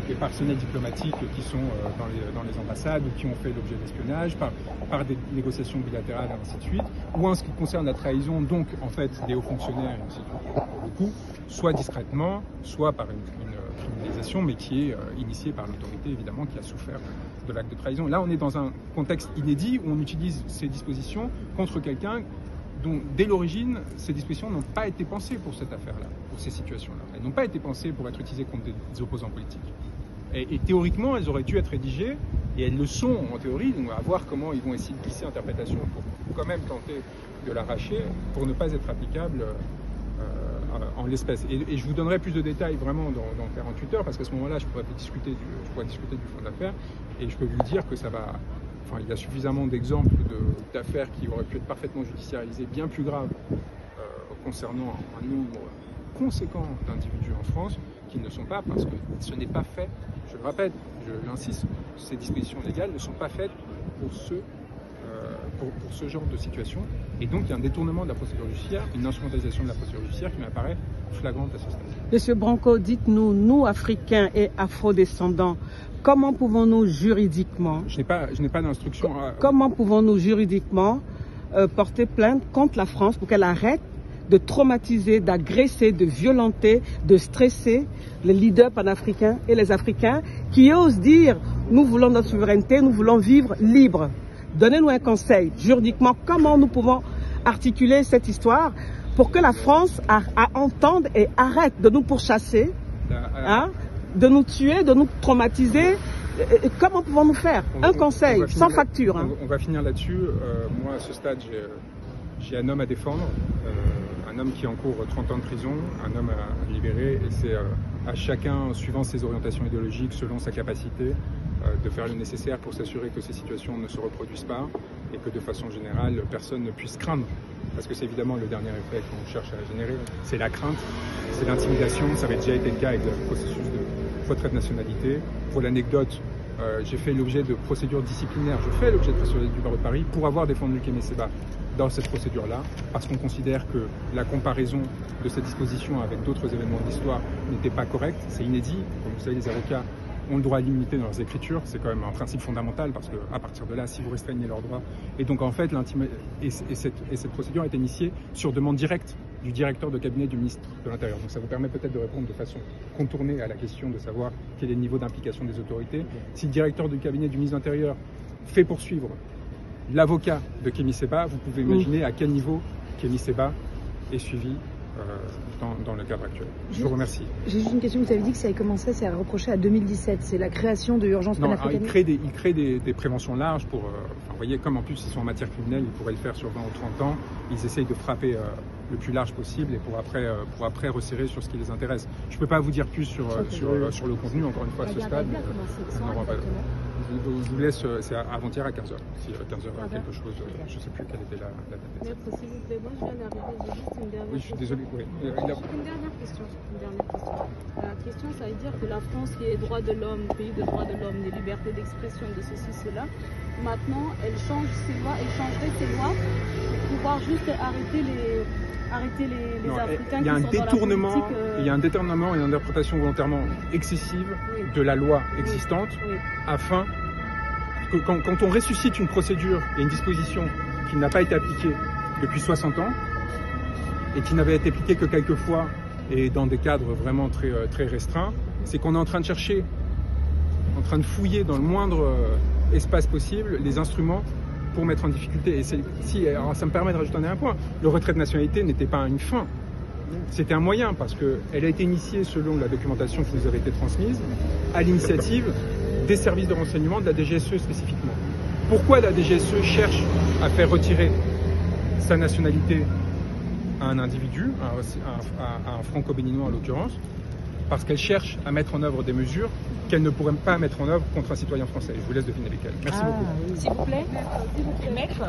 Des personnels diplomatiques qui sont dans les ambassades ou qui ont fait l'objet d'espionnage par des négociations bilatérales et ainsi de suite, ou en ce qui concerne la trahison, donc en fait des hauts fonctionnaires et ainsi de suite, pour le coup, soit discrètement, soit par une criminalisation, mais qui est initiée par l'autorité évidemment qui a souffert de l'acte de trahison. Là on est dans un contexte inédit où on utilise ces dispositions contre quelqu'un dont, dès l'origine, ces dispositions n'ont pas été pensées pour cette affaire-là, pour ces situations-là. Elles n'ont pas été pensées pour être utilisées contre des opposants politiques. Et théoriquement, elles auraient dû être rédigées, et elles le sont en théorie, donc à voir comment ils vont essayer de glisser l'interprétation pour quand même tenter de l'arracher, pour ne pas être applicable en l'espèce. Et je vous donnerai plus de détails vraiment dans 48 heures, parce qu'à ce moment-là, je pourrais discuter du fond de l'affaire, et je peux vous dire que ça va... Enfin, il y a suffisamment d'exemples d'affaires qui auraient pu être parfaitement judiciarisées, bien plus graves, concernant un nombre conséquent d'individus en France, qui ne le sont pas parce que ce n'est pas fait, je le répète, je l'insiste, ces dispositions légales ne sont pas faites pour ce genre de situation. Et donc il y a un détournement de la procédure judiciaire, une instrumentalisation de la procédure judiciaire qui m'apparaît flagrante à ce stade. Monsieur Branco, dites-nous, nous Africains et afrodescendants, comment pouvons-nous juridiquement... Je n'ai pas d'instruction... Comment pouvons-nous juridiquement porter plainte contre la France pour qu'elle arrête de traumatiser, d'agresser, de violenter, de stresser les leaders panafricains et les Africains qui osent dire « nous voulons notre souveraineté, nous voulons vivre libre ». Donnez-nous un conseil, juridiquement, comment nous pouvons articuler cette histoire pour que la France entende et arrête de nous pourchasser, de nous tuer, de nous traumatiser. Comment pouvons-nous faire? Un conseil, sans facture. On va finir là-dessus. Moi, à ce stade, j'ai un homme à défendre, un homme qui encourt 30 ans de prison, un homme à libérer, et c'est à chacun, suivant ses orientations idéologiques, selon sa capacité, de faire le nécessaire pour s'assurer que ces situations ne se reproduisent pas et que de façon générale, personne ne puisse craindre. Parce que c'est évidemment le dernier effet qu'on cherche à générer, c'est la crainte, c'est l'intimidation. Ça avait déjà été le cas avec le processus de retrait de nationalité. Pour l'anecdote, j'ai fait l'objet de procédures disciplinaires, je fais l'objet de procédures du barreau de Paris pour avoir défendu Kémy Séba dans cette procédure-là, parce qu'on considère que la comparaison de cette disposition avec d'autres événements de l'histoire n'était pas correcte, c'est inédit. Comme vous savez, les avocats ont le droit à l'immunité dans leurs écritures, c'est quand même un principe fondamental, parce qu'à partir de là, si vous restreignez leurs droits, et donc en fait, cette procédure est initiée sur demande directe du directeur de cabinet du ministre de l'Intérieur. Donc ça vous permet peut-être de répondre de façon contournée à la question de savoir quel est le niveau d'implication des autorités. Si le directeur du cabinet du ministre de l'Intérieur fait poursuivre l'avocat de Kémy Séba, vous pouvez imaginer à quel niveau Kémy Séba est suivi dans le cadre actuel. Je vous remercie. J'ai juste une question. Vous avez dit que ça a commencé, c'est reproché à 2017. C'est la création de l'urgence panafricaine. Il crée des préventions larges pour... vous voyez, comme en plus ils sont en matière criminelle, ils pourraient le faire sur 20 ou 30 ans. Ils essayent de frapper le plus large possible et pour après resserrer sur ce qui les intéresse. Je ne peux pas vous dire plus sur le contenu, encore une fois, à ce stade. Je vous laisse, c'est avant-hier à 15h. Si 15h quelque chose, je ne sais plus quelle était la date. Maître, s'il vous plaît, moi je viens d'arriver, j'ai juste une dernière question. Oui, je suis désolé. Oui. Une dernière question. La question, ça veut dire que la France, qui est droit de l'homme, pays de droits de l'homme, des libertés d'expression, de ceci, cela, maintenant, elle change ses lois, elle changerait ses lois pour pouvoir juste arrêter les Africains qui sont dans la politique. Il y a un détournement et une interprétation volontairement excessive de la loi existante afin que quand on ressuscite une procédure et une disposition qui n'a pas été appliquée depuis 60 ans et qui n'avait été appliquée que quelques fois et dans des cadres vraiment très restreints, c'est qu'on est en train de chercher, en train de fouiller dans le moindre espace possible les instruments pour mettre en difficulté. Et alors ça me permet de rajouter un point. Le retrait de nationalité n'était pas une fin, c'était un moyen, parce qu'elle a été initiée selon la documentation qui nous avait été transmise, à l'initiative des services de renseignement de la DGSE spécifiquement. Pourquoi la DGSE cherche à faire retirer sa nationalité à un individu, à un franco-béninois en l'occurrence? Parce qu'elle cherche à mettre en œuvre des mesures qu'elle ne pourrait pas mettre en œuvre contre un citoyen français. Je vous laisse deviner lesquelles. Merci beaucoup. S'il vous plaît. Maître.